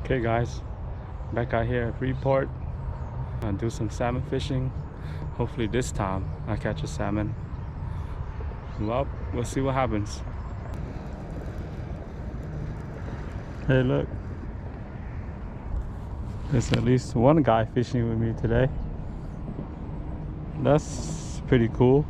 Okay guys, back out here at Freeport. I'll do some salmon fishing. Hopefully this time I catch a salmon. Well, we'll see what happens. Hey look, there's at least one guy fishing with me today. That's pretty cool.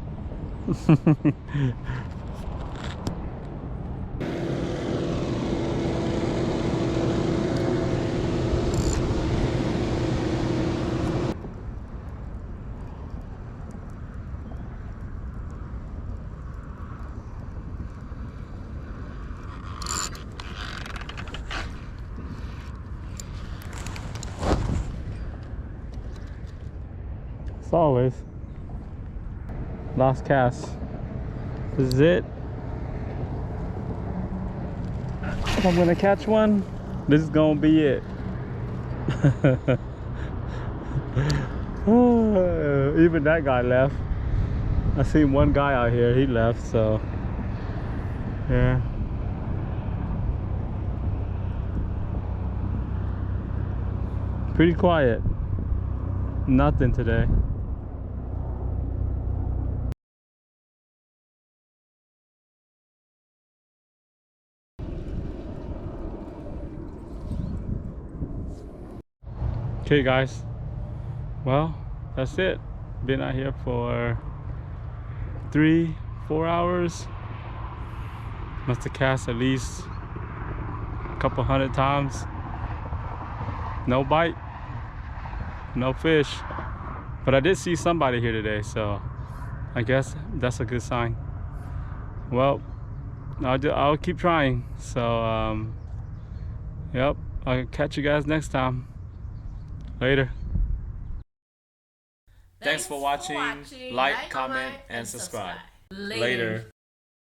As always, last cast. This is it. If I'm gonna catch one, this is gonna be it. Even that guy left. I seen one guy out here, he left, so yeah. Pretty quiet. Nothing today. Okay guys, well, that's it. Been out here for 3-4 hours. Must have cast at least a couple hundred times. No bite, no fish, but I did see somebody here today, so I guess that's a good sign. Well, I'll keep trying. So yep, I'll catch you guys next time. Later. Thanks for watching. Like, comment, and subscribe. Later.